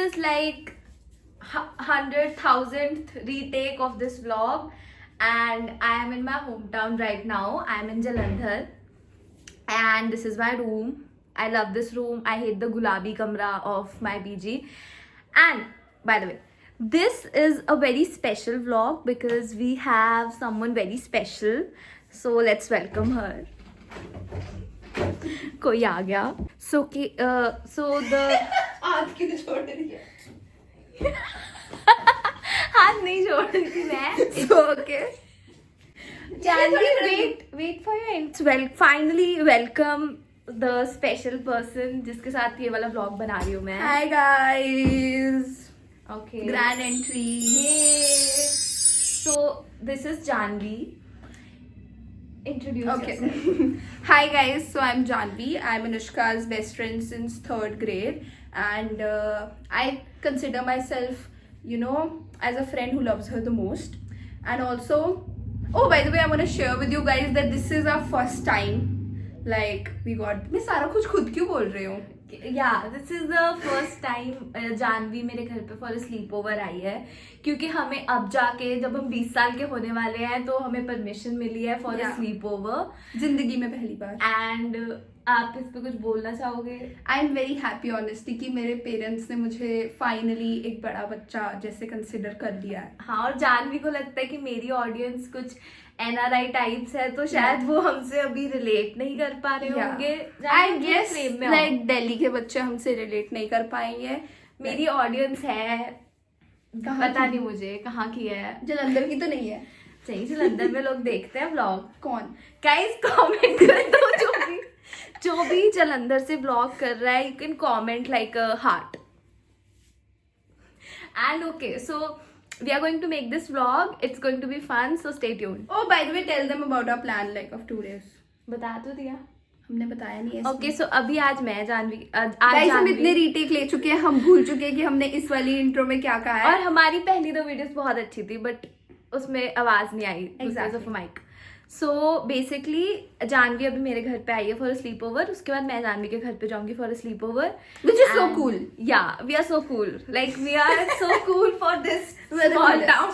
is like 100,000th retake of this vlog, and I am in my hometown right now. I am in Jalandhar, and this is my room. I love this room. I hate the gulabi kamra of my PG. And by the way, this is a very special vlog because we have someone very special. So let's welcome her. कोई आ गया. So the हाथ क्यों छोड़ रही है? हाथ नहीं छोड़ रही थी मैं. It's okay. Janvi, wait for your intro. Well, finally welcome the special person जिसके साथ ये वाला vlog बना रही हूँ मैं. Hi guys. Okay. Grand entry. Yay. So this is Janvi. Introduce Okay. yourself. Hi guys. So I'm Janvi. I'm Anushka's best friend since 3rd grade, and I consider myself, as a friend who loves her the most. And also, oh, by the way, I want to share with you guys that this is our first time. Like we got. मैं सारा कुछ खुद क्यों बोल रही हूँ? Yeah, this is the first time Janvi मेरे घर पे फॉर स्लीप ओवर आई है, क्योंकि हमें अब जाके जब हम 20 साल के होने वाले हैं तो हमें परमिशन मिली है फॉर स्लीप ओवर जिंदगी में पहली बार. एंड आप इस पे कुछ बोलना चाहोगे? I am very happy honestly कि मेरे पेरेंट्स ने मुझे फाइनली एक बड़ा बच्चा जैसे कंसिडर कर लिया है. हाँ, और जानवी को लगता है कि मेरी ऑडियंस कुछ NRI टाइप्स है, तो शायद वो हमसे अभी रिलेट नहीं कर पा रहे होंगे. आई गेस लाइक दिल्ली के बच्चे हमसे रिलेट नहीं कर पाएंगे. मेरी ऑडियंस है, पता नहीं मुझे कहाँ की है. जलंधर की तो नहीं है. सही, जलंधर में लोग देखते हैं व्लॉग. कौन? गाइस कमेंट कर दो. जो भी जलंधर से व्लॉग कर रहा है, you can comment like a heart. And okay, so we are going to make this vlog. It's going to be fun, so stay tuned. Oh, by the way, tell them about our plan like of 2 days. बता तो दिया. हमने बताया नहीं है. Okay, so अभी आज मैं जानवी गाइस हम इतने रीटेक ले चुके हैं, हम भूल चुके हैं कि हमने इस वाली इंट्रो में क्या कहा है. और हमारी पहली 2 वीडियोस बहुत अच्छी थी, बट उसमें आवाज नहीं आई because of mic. So basically Janvi अभी मेरे घर पे आई है फॉर स्लीप ओवर. उसके बाद मैं जानवी के घर पे जाऊंगी for sleep over, which is so cool. Yeah, we are so cool. Like we are so cool for this small town.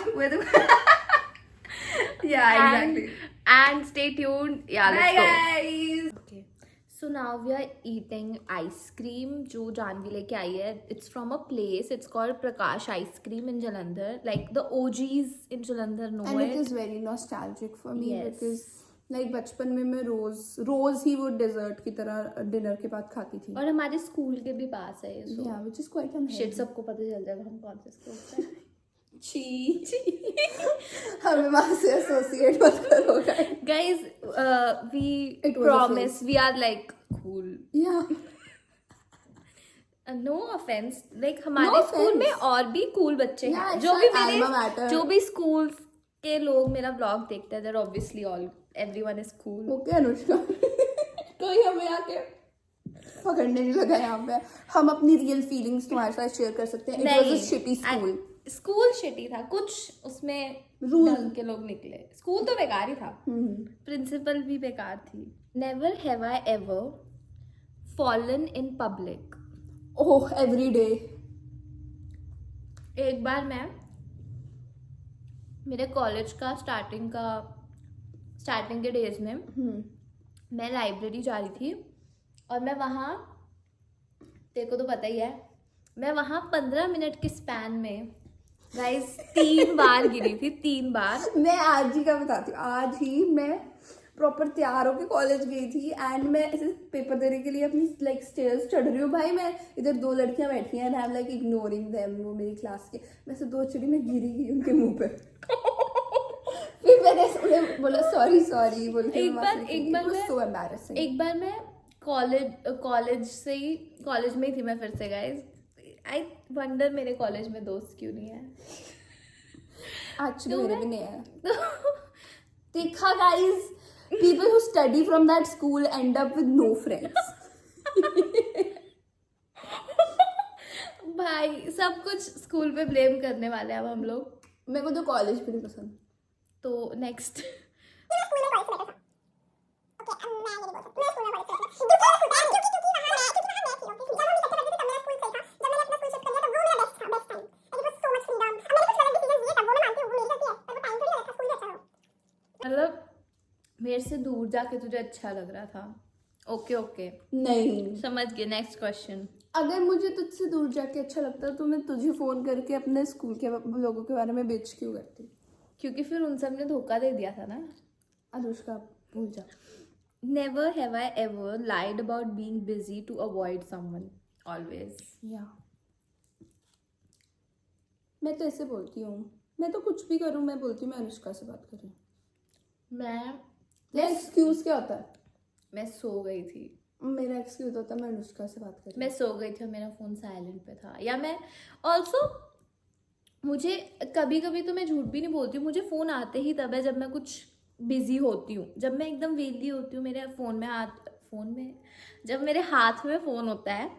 Yeah, exactly. And stay tuned. Yeah, let's Bye go. guys. Okay. So now we are eating ice cream जो जानवी लेके आई है. It's from a place. It's called Prakash Ice Cream in Jalandhar. Like the OGs in Jalandhar know And it. it is very nostalgic for me. Yes. Because like बचपन में मैं रोज ही वो desert की तरह dinner के बाद खाती थी. और हमारे स्कूल के भी पास है ये. So Yeah, which is quite unhealthy. shit, सबको पता चल जाएगा हम कौन से स्कूल से हैं. ची हमें वहाँ से एसोसिएट मत करो guys. Guys, we It was a promise we are like cool. Yeah. No offense, like हमारे No स्कूल में offense. और भी cool बच्चे Yeah, हैं it's जो our भी alma मेरे mater. जो भी schools के लोग मेरा vlog देखते हैं, they're obviously everyone is cool. Okay Anushka कोई हमें आके पकड़ने नहीं लगा यहाँ पे. हम अपनी रियल फीलिंग्स तुम्हारे साथ शेयर कर सकते हैं. It was a shitty school. School shitty था, कुछ उसमें Rule. ढंग के लोग निकले. स्कूल तो बेकार ही था, प्रिंसिपल भी बेकार थी. Never have I ever fallen in public. Oh every day. एक बार मैं मेरे कॉलेज का स्टार्टिंग के डेज में मैं लाइब्रेरी जा रही थी, और मैं वहाँ, तेरे को तो पता ही है, मैं वहाँ 15 मिनट के स्पैन में गाइस 3 बार गिरी थी. 3 बार. मैं आज ही का बताती हूँ. आज ही मैं प्रॉपर तैयार होकर कॉलेज गई थी एंड मैं ऐसे पेपर देने के लिए अपनी लाइक स्टेयर्स चढ़ रही हूँ. भाई मैं इधर 2 लड़कियां बैठी हैं and I am like ignoring them. वो मेरी क्लास के. मैं से 2 चिड़ी मैं गिरी गई उनके मुंह पे. फिर मैंने उन्हें बोला सॉरी बोल के. एक बार मैं कॉलेज में ही थी मैं फिर से. गाइस आई वंडर मेरे कॉलेज में दोस्त क्यों नहीं है. एक्चुअली मेरे भी नहीं है. देखा guys, people who study from that school end up with no friends. भाई सब कुछ स्कूल पे ब्लेम करने वाले हैं अब हम लोग. मेरे को तो कॉलेज भी नहीं पसंद. तो नेक्स्ट मतलब मेरे से दूर जाके तुझे अच्छा लग रहा था. ओके नहीं, समझ गए. Next question. अगर मुझे तुझसे दूर जाके अच्छा लगता तो मैं तुझे फोन करके अपने स्कूल के लोगों के बारे में बिच क्यों करती? क्योंकि फिर उन सब ने धोखा दे दिया था ना. अनुष्का भूल जा. Never have I ever lied about being busy to avoid someone. Always. या मैं तो ऐसे बोलती हूँ, मैं तो कुछ भी करूँ मैं बोलती हूँ मैं अनुष्का से बात कर रही हूँ. एक्सक्यूज क्या होता है? मैं सो गई थी. मेरा एक्सक्यूज होता है मैं अनुष्का से बात कर रही मैं सो गई थी और मेरा फोन साइलेंट पे था. या मैं ऑल्सो मुझे कभी कभी तो मैं झूठ भी नहीं बोलती हूँ, मुझे फोन आते ही तब है जब मैं कुछ बिजी होती हूँ. जब मैं एकदम वेली होती हूँ, मेरे फोन में जब मेरे हाथ में फोन होता है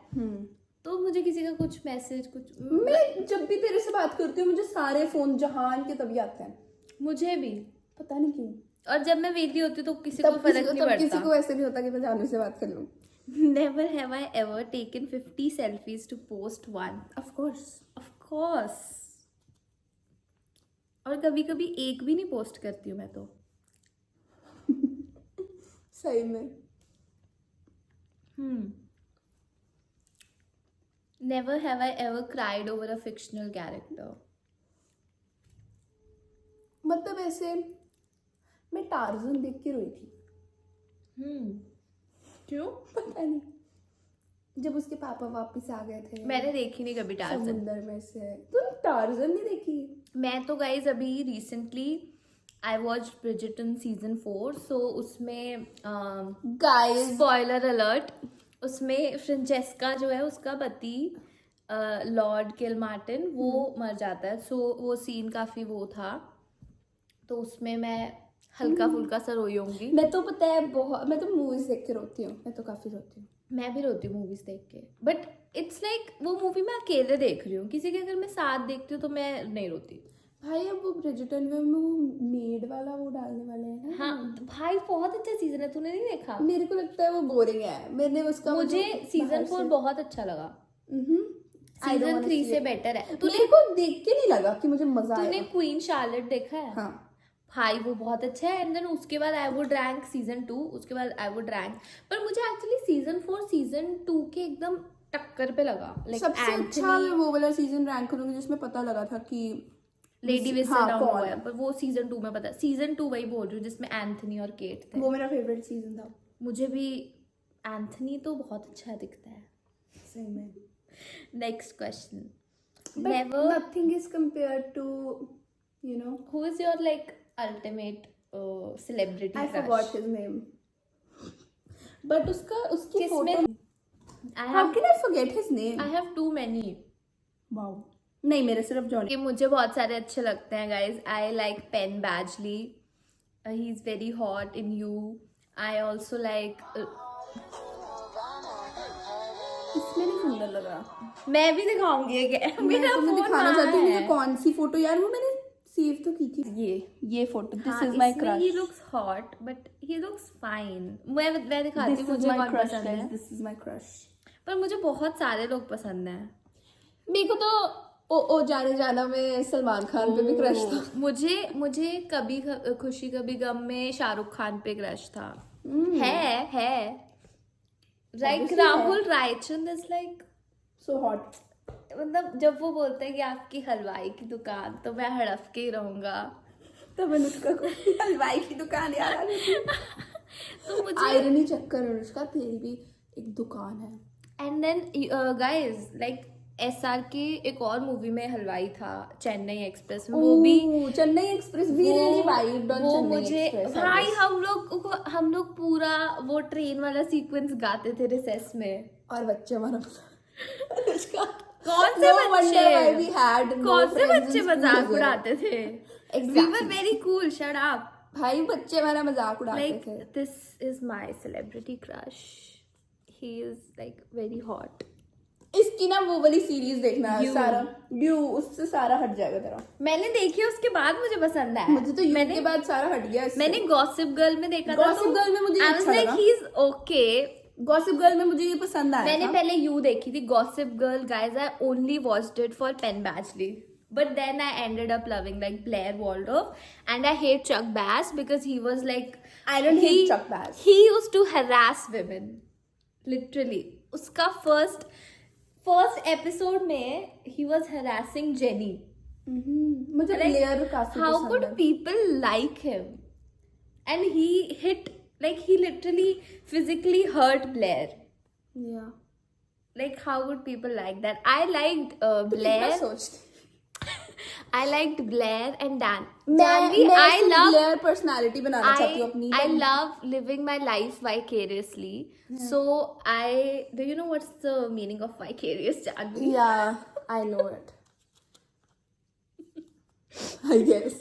तो मुझे किसी का कुछ मैसेज कुछ. मैं जब भी तेरे से बात करती हूँ मुझे सारे फोन जहान के तभी आते हैं. मुझे भी पता नहीं क्यों. और जब मैं वेली होती हूँ तो किसी को फर्क नहीं पड़ता. किसी को ऐसे नहीं होता कि मैं जानू से बात कर लूँ. Never have I ever taken 50 selfies to post one. Of course. और कभी कभी एक भी नहीं पोस्ट करती हूँ मैं तो. सही में. Never have I ever cried over a fictional character. मतलब ऐसे मैं टार्जन देख के रोई थी. क्यों? पता नहीं. जब उसके पापा वापस आ गए थे. मैंने देखी नहीं कभी टार्जन. समुंदर में से. तूने टार्जन नहीं देखी? मैं तो गाइज अभी रिसेंटली आई वॉच ब्रिजिटन सीजन 4. सो उसमें गाइस स्पॉइलर अलर्ट, उसमें फ्रेंचेस्का जो है उसका पति लॉर्ड किल मार्टिन वो मर जाता है. सो वो सीन काफ़ी वो था, तो उसमें मैं हल्का फुल्का सा रोई होंगी. मैं तो पता है बहुत, मैं तो मूवीज देख के रोती हूँ. मैं तो काफी रोती हूँ. मैं भी रोती हूँ मूवीज देख के, बट इट्स लाइक वो मूवी मैं अकेले देख रही हूँ. किसी के अगर मैं साथ देखती हूँ तो मैं नहीं रोती. भाई अब वो ब्रिजिटन में वो मेड वाला वो डालने वाले हैं ना. हाँ भाई बहुत अच्छा सीजन है, तूने नहीं देखा? मेरे को लगता है वो बोरिंग है. मैंने उसका मुझे सीजन 4 बहुत अच्छा लगा. सीजन 3 से बेटर है. तूने को देख के नहीं लगा कि मुझे मजा आया. तूने क्वीन शार्लेट देखा है? हाँ भाई वो बहुत अच्छा है. एंड देन उसके बाद आई वुड रैंक सीजन 2, उसके बाद आई वुड रैंक, पर मुझे एक्चुअली सीजन 4 सीजन 2 के एकदम टक्कर पे लगा. सबसे अच्छा मैं वो वाला सीजन रैंक करूंगी जिसमें पता लगा था कि लेडी विस्टन हुआ है, पर वो सीजन 2 में पता. सीजन 2 वही बोल रही हूँ जिसमें एंथनी और केट थे. वो मेरा फेवरेट सीजन था. मुझे भी एंथनी तो बहुत अच्छा दिखता है. सही में. Next question. Never nothing is compared to, you know, who is your like ultimate celebrity I crush? forgot his name. But उसकी photo. How can I forget his name? I have too many. Wow. नहीं मेरे सिर्फ Johnny. कि मुझे बहुत सारे अच्छे लगते हैं guys. I like Penn Badgley. He's very hot in You. I also like. इसमें नहीं सुंदर लगा. मैं भी दिखाऊंगी. मेरा फोन दिखाना चाहती हूँ मुझे कौन सी फोटो यार वो मैंने सेव तो की थी. ये photo. This is my crush. He looks hot, but he looks fine. मैं दिखाती हूँ मुझे कौन पसंद है. This is my crush. पर मुझे बहुत सारे लोग पसंद हैं. मेरे को तो ओ जाने जाना में सलमान खान पे भी क्रश था. मुझे कभी खुशी कभी गम में शाहरुख खान पे क्रश था. है like Rahul Raichand is like so hot. मतलब जब वो बोलते हैं कि आपकी हलवाई की दुकान, तो मैं हड़प के ही रहूंगा. तो अनुष्का को हलवाई की दुकान याद आ गई. तो मुझे आयरनी चक्कर अनुष्का तेरी भी एक दुकान है. And then guys like SRK एक और मूवी में हलवाई था, चेन्नई एक्सप्रेस में. वो भी चेन्नई एक्सप्रेस भी really vibed on वो चेन्नई मुझे एक्सप्रेस. भाई हम लोग पूरा वो ट्रेन वाला सीक्वेंस गाते थे रिसेस में. और बच्चे हमारा अनुष्का कौन से बच्चे मजाक उड़ाते थे. We were very cool. Shut up. भाई बच्चे हमारा मजाक उड़ाते थे. This is my celebrity crush. He is like very hot. इसकी ना वो वाली सीरीज देखना है सारा. ड्यू उससे सारा हट जाएगा तेरा. मैंने देखी उसके बाद मुझे पसंद आया. मुझे तो मैंने के बाद सारा हट गया. मैंने गॉसिप गर्ल में देखा था. गॉसिप गर्ल में मुझे अच्छा लगा. he is okay. Gossip girl में मुझे ये पसंद आया. मैंने पहले यू देखी थी. Gossip Girl guys I only watched it for Penn Badgley. But then I ended up loving like Blair Waldorf, and I hate Chuck Bass because he was like, I don't hate Chuck Bass. He used to harass women, literally. उसका first episode में he was harassing Jenny. मुझे Like, Blair काफी how पसंद could है. people like him? And he he literally physically hurt Blair. Yeah. Like, how would people like that? I liked कितना Blair. सोचती. I liked Blair and Dan. मैं I love Blair personality बनाना चाहती हूँ अपनी. I love living my life vicariously. So do you know what's the meaning of vicarious, Janvi? Yeah, I know it. I guess.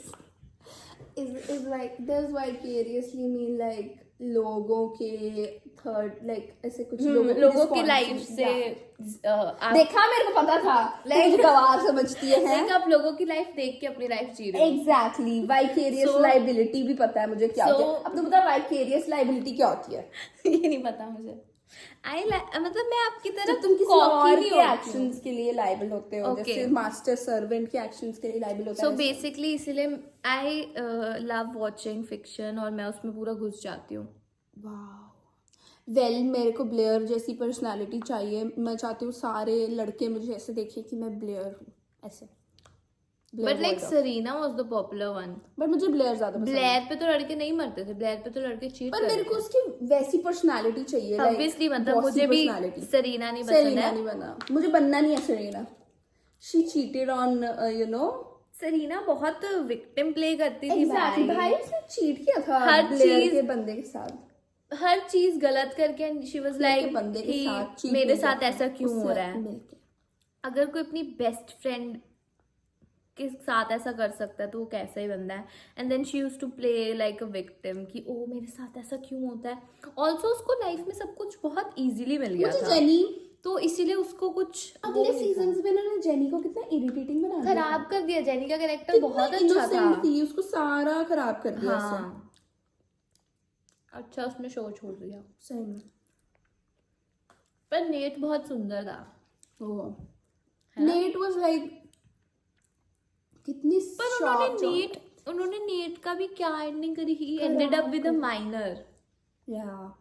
Is like does vicariously mean like लोगों के third like ऐसे कुछ लोगों की life से देखा मेरे को पता था like गवार समझती है like आप लोगों की लाइफ देख के अपनी लाइफ जी रहे हो. Exactly. Vicarious liability भी पता है मुझे क्या होती है. अब तो पता vicarious liability क्या होती है? ये नहीं पता मुझे. मतलब मैं आपकी तरह तुम किसी और के एक्शंस के लिए लायबल होते हो, जैसे मास्टर सर्वेंट के एक्शंस के लिए लायबल होता है. सो बेसिकली इसीलिए आई लव वॉचिंग फिक्शन और मैं उसमें पूरा घुस जाती हूँ. वेल मेरे को ब्लेयर जैसी पर्सनालिटी चाहिए. मैं चाहती हूँ सारे लड़के मुझे ऐसे देखें कि मैं ब्लेयर हूँ ऐसे. But like Serena was the popular one. बट मुझे ब्लेयर ज्यादा पसंद है. ब्लेयर पे तो लड़के नहीं मरते थे. ब्लेयर पे तो लड़के चीट पर मेरे को उसकी वैसी पर्सनालिटी चाहिए. ऑब्वियसली मतलब मुझे भी सरीना नहीं पसंद है. सरीना नहीं बना. मुझे बनना नहीं है Serena. She cheated on you know. Serena बहुत विक्टिम प्ले करती थी. भाई उसने चीट किया था हर चीज के बंदे के साथ. हर चीज गलत करके शी वाज लाइक बंदे के साथ मेरे साथ ऐसा क्यों हो रहा है. अगर कोई अपनी बेस्ट फ्रेंड के साथ ऐसा कर सकता है तो वो कैसा ही बंदा है. And then she used to play like a victim कि ओ मेरे साथ ऐसा क्यों होता है. ऑल्सो उसको लाइफ में सब कुछ बहुत इजीली मिल गया था. जेनी तो इसीलिए उसको कुछ अगले सीजन्स में उन्होंने जेनी को कितना इरिटेटिंग बना दिया. खराब कर दिया. जेनी का कैरेक्टर बहुत अच्छा था. उसको सारा खराब कर दिया. हाँ. अच्छा उसने शो छोड़ दिया. सही में. पर नेट बहुत सुंदर था. नेट वाज लाइक कितनी. पर उन्होंने नेट का भी क्या एंडिंग करी. He ended up with a minor. या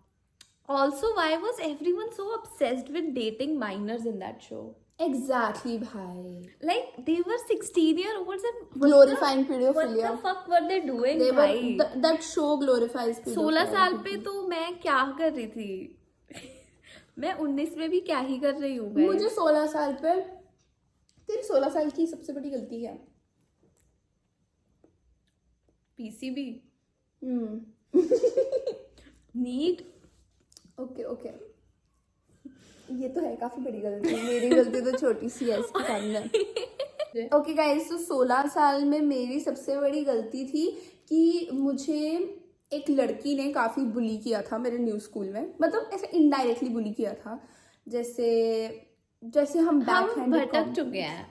also why was everyone so obsessed with dating minors in that show? Exactly bhai. Like they were 16-year-olds and glorifying pedophilia. What the fuck were they doing? They were, that show glorifies pedophilia. 16 साल पे तो मैं क्या कर रही थी. मैं 19 में भी क्या ही कर रही हूँ. मुझे 16 साल पे. तेरी 16 साल की सबसे बड़ी गलती क्या? PCB. नीट. ओके ये तो है काफी बड़ी गलती. मेरी गलती तो छोटी सी है इसके सामने. ओके गाइस, तो 16 साल में मेरी सबसे बड़ी गलती थी कि मुझे एक लड़की ने काफी बुली किया था मेरे न्यू स्कूल में. मतलब ऐसे इनडायरेक्टली बुली किया था. जैसे हम भटक चुके हैं.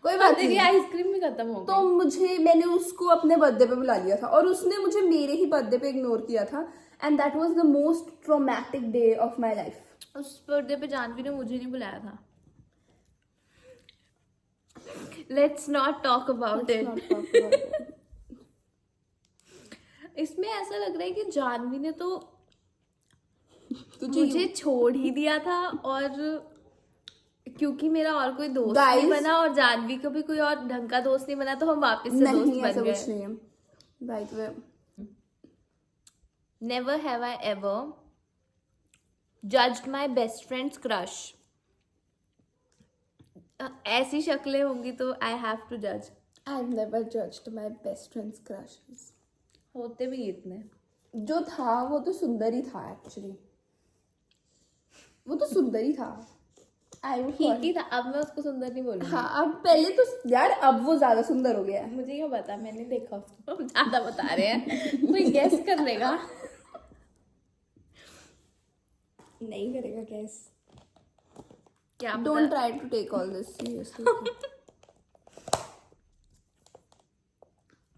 कोई बात नहीं. आइसक्रीम भी खत्म हो गई. तो मैंने उसको अपने बर्थडे पे बुला लिया था और उसने मुझे मेरे ही बर्थडे पे इग्नोर किया था. And that was the most traumatic day of my life. उस बर्थडे पे जानवी ने मुझे नहीं बुलाया था. Let's not talk about it. इसमें ऐसा लग रहा है कि जानवी ने तो मुझे छोड़ ही दिया था. और क्योंकि मेरा और कोई दोस्त नहीं बना और जानवी को भी कोई और ढंग का दोस्त नहीं बना तो हम वापस से दोस्त बन गए. Never have I ever judged my best friend's crush. ऐसी शक्लें होंगी तो I have to judge. I've never judged my best friend's crushes. होते भी इतने. जो था वो तो सुंदर ही था एक्चुअली. वो तो सुंदर ही था. ठीक ही था. अब मैं उसको सुंदर नहीं बोलूंगी. हाँ, अब पहले तो यार अब वो ज्यादा सुंदर हो गया है. मुझे क्या पता, मैंने देखा उसको. ज्यादा बता रहे हैं. कोई गेस कर लेगा. नहीं करेगा गैस. क्या don't try to take all this seriously.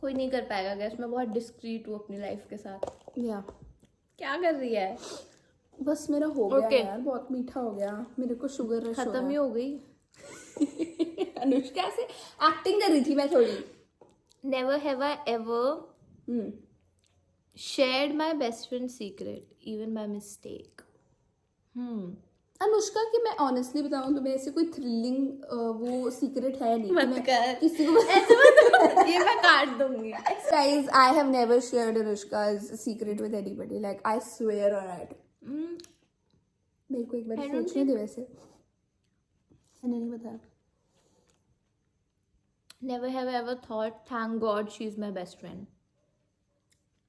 कोई नहीं कर पाएगा गैस. मैं बहुत डिस्क्रीट हूँ अपनी लाइफ के साथ. या क्या कर रही है? बस मेरा हो गया यार. बहुत मीठा हो गया. मेरे को शुगर रश खत्म ही हो गई. अनुष्का से एक्टिंग कर रही थी मैं थोड़ी. Never have I ever shared my best friend's secret, even by mistake. Anushka की मैं ऑनेस्टली बताऊं तो मेरे से कोई थ्रिलिंग वो सीक्रेट है नहीं. मत कि मैं कर. किसी को ये मैं काट दूंगी. Guys, I have never shared Anushka's secret with anybody. Like, I swear on it. मेरे को एक बार सोचने दे वैसे. मैंने नहीं बताया. Never have I ever thought, thank God she's my best friend.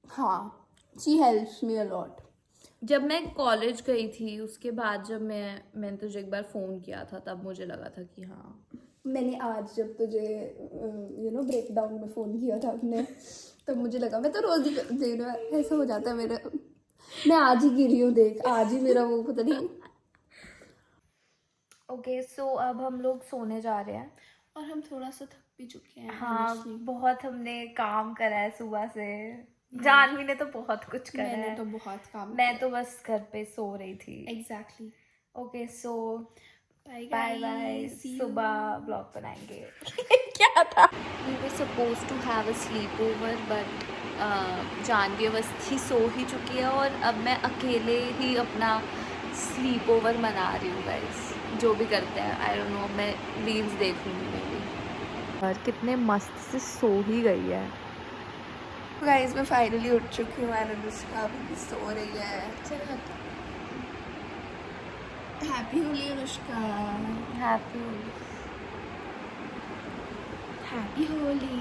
हाँ, she helps me a lot. जब मैं कॉलेज गई थी उसके बाद जब मैंने तुझे एक बार फ़ोन किया था तब मुझे लगा था कि हाँ. मैंने आज जब तुझे ब्रेकडाउन में फ़ोन किया था अपने तब मुझे लगा मैं तो रोज़ ही देख रहा ऐसा हो जाता है मेरा. मैं आज ही गिरी हूँ देख, आज ही मेरा वो पता नहीं. ओके सो अब हम लोग सोने जा रहे हैं. और हम थोड़ा सा थक भी चुके हैं. हाँ बहुत हमने काम करा है सुबह से. जानवी ने तो बहुत कुछ करा है. मैंने तो बहुत काम. मैं तो बस घर पे सो रही थी. Exactly. Okay so bye bye. सुबह ब्लॉग बनाएंगे. क्या था? We were supposed to have a sleepover but Janvi Awasthi सो ही चुकी है और अब मैं अकेले ही अपना स्लीप ओवर मना रही हूँ गाइस. जो भी करते हैं आई डोंट नो. मैं रील्स देख लूँगी मेरी. और कितने मस्त से सो ही गई है. गाइस मैं फाइनली उठ चुकी हूँ. अनुष्का भी सो रही है. Happy Holi Anushka. Happy happy Holi.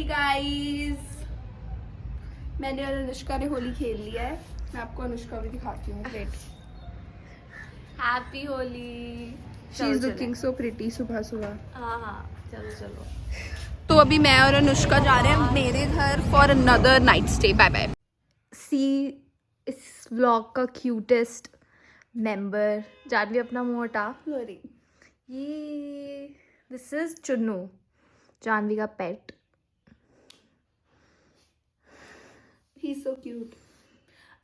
Guys मैंने और अनुष्का ने होली खेल लिया है. मैं आपको अनुष्का भी दिखाती हूँ. Wait. Happy Holi. She is looking so pretty सुबह सुबह. हाँ चलो चलो. तो अभी मैं और अनुष्का जा रहे हैं मेरे घर for another night stay. Bye bye. See इस व्लॉग का क्यूटेस्ट मेंबर. जानवी अपना मुंह हटा. सॉरी. ये दिस इज चुन्नू, जानवी का पेट. He is so cute.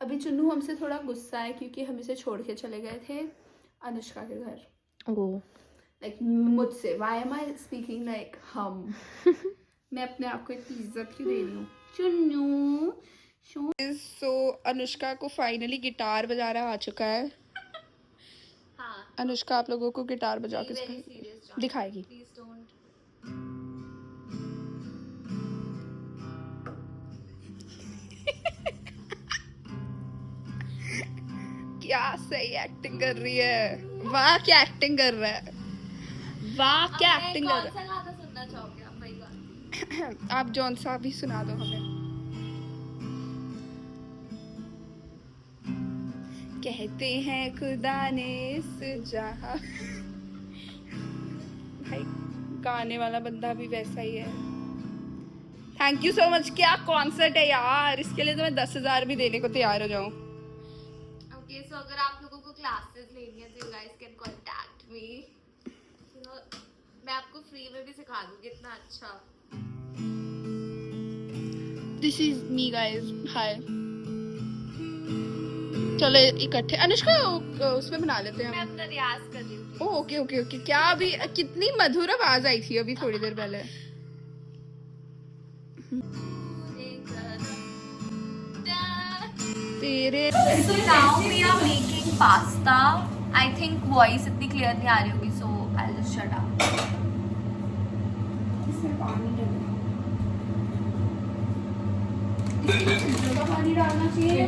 अभी चुन्नू हमसे थोड़ा गुस्सा है क्योंकि हम इसे छोड़ के चले गए थे अनुष्का के घर. ओह. लाइक मुझसे. Why am I speaking like हम. मैं अपने आप को इतनी इज्जत क्यों दे रही हूँ. चुन्नू. सो अनुष्का को फाइनली गिटार बजाना आ चुका है. हाँ. अनुष्का आप लोगों को गिटार बजा के दिखाएगी. Please don't. क्या सही एक्टिंग कर रही है. वाह क्या एक्टिंग कर रहा है. वाह क्या एक्टिंग कर रहा है. कौन सा गाना सुनना चाहोगे आप? वही गाना. आप जौन सा भी सुना दो हमें. कहते हैं खुदा ने इस जहां. भाई गाने वाला बंदा भी वैसा ही है. Thank you so much. क्या कॉन्सर्ट है यार. इसके लिए तो मैं 10,000 भी देने को तैयार हो जाऊं. ओके सो अगर आप लोगों को क्लासेस लेनी है तो you guys can contact me. मैं आपको फ्री में भी सिखा दूंगी इतना अच्छा. This is me guys. Hi. चलो इकट्ठे. अनुष्का उसमें बना लेते हैं मैं हम. अपना रियाज कर रही हूँ. Okay okay okay. क्या अभी कितनी मधुर आवाज आई थी अभी थोड़ी देर पहले. तेरे. So now we are making pasta. I think voice इतनी clear नहीं आ रही होगी so I'll just shut up. इसमें पानी डालना चाहिए.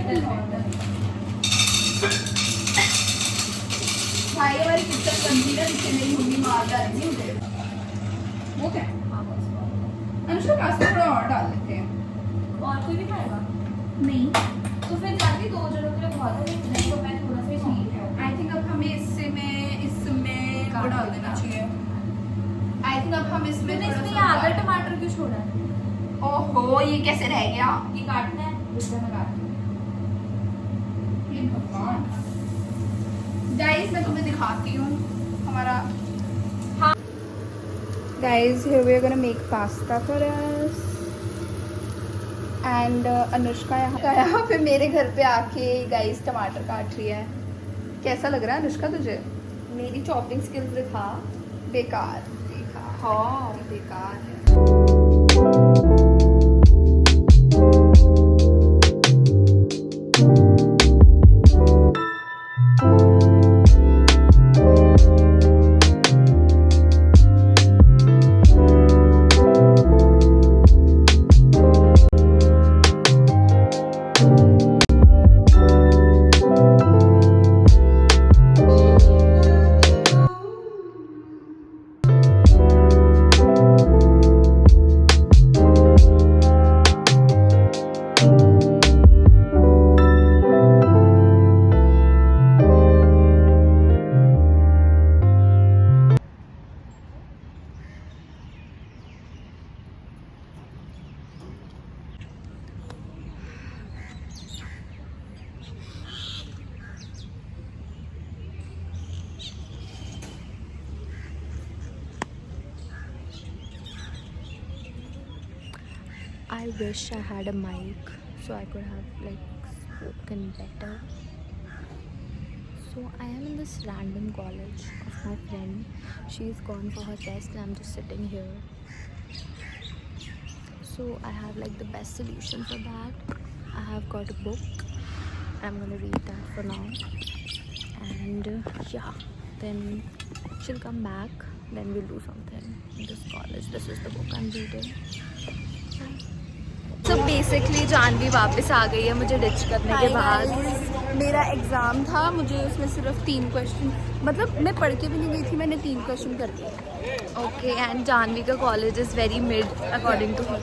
भाई हमारी किचन गंदी ना दिखे. मेरी मम्मी मार डालती है. वो क्या अनुष्का पास्ता थोड़ा और डाल लेते हैं. और कोई भी खाएगा? नहीं. तो फिर जाती 2 जनों के लिए बहुत है. नहीं तो मैं थोड़ा सा ही चाहिए. आई थिंक अब हमें इसमें वो डाल देना चाहिए. आई थिंक अब हम इसमें मैंने इसमें आधा टमाटर क्यों छोड़ा है? ओहो ये कैसे रह गया. ये काटना है. गाइस मैं तुम्हें दिखाती हूँ हमारा. Guys, here we are gonna make pasta for us. And Anushka यहाँ पे मेरे घर पे आके गाइस टमाटर काट रही है. कैसा लग रहा है अनुष्का तुझे? मेरी चॉपिंग स्किल्स दिखा. बेकार बेकार हाँ. बेकार है. I wish I had a mic so I could have spoken better. So I am in this random college of my friend. She's gone for her test and I'm just sitting here. So I have the best solution for that. I have got a book. I'm gonna read that for now. And yeah, then she'll come back. Then we'll do something in this college. This is the book I'm reading. So basically Janvi वापस आ गई है मुझे ditch करने के बाद. मेरा exam था, मुझे उसमें सिर्फ 3 क्वेश्चन, मतलब मैं पढ़ के भी नहीं गई थी, मैंने 3 क्वेश्चन कर दिए. Okay, and जानवी का college is very mid according to her.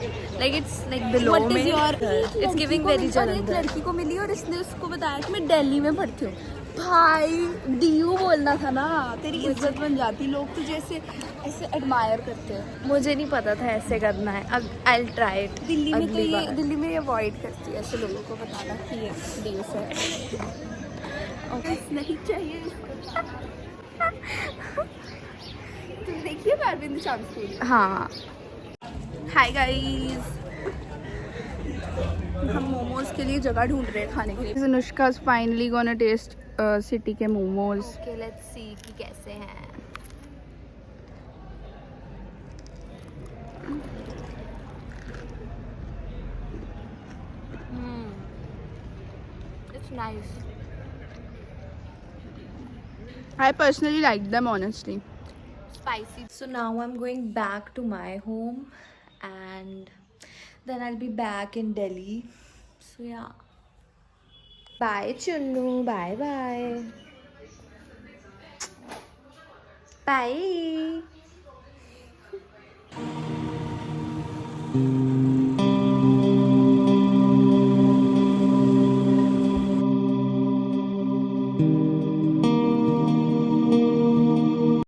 It's below What is mid. your- It's giving लड़की को very मिली- और एक Jalandhar. लड़की को मिली और इसने उसको बताया कि मैं दिल्ली में पढ़ती हूँ. भाई डीयू बोलना था ना, तेरी इज्जत बन जाती, लोग तुझे ऐसे एडमायर करते हैं. मुझे नहीं पता था ऐसे करना है. अब I'll try it. दिल्ली में तो अगली ये बार. दिल्ली में ये अवॉइड करती है ऐसे लोगों को बताना कि ये डीयू से नहीं चाहिए. तुम देखिए अरविंद शाम स्कूल. हाँ. हाय गाइस, हम मोमोज के लिए जगह ढूंढ रहे हैं खाने के लिए. Anushka is finally gonna taste city के मोमोज. Okay, let's see कि कैसे हैं. It's nice. I personally like them honestly. Spicy. So now I'm going back to my home and then I'll be back in Delhi. So yeah. Bye Chunnu. Bye bye. Bye.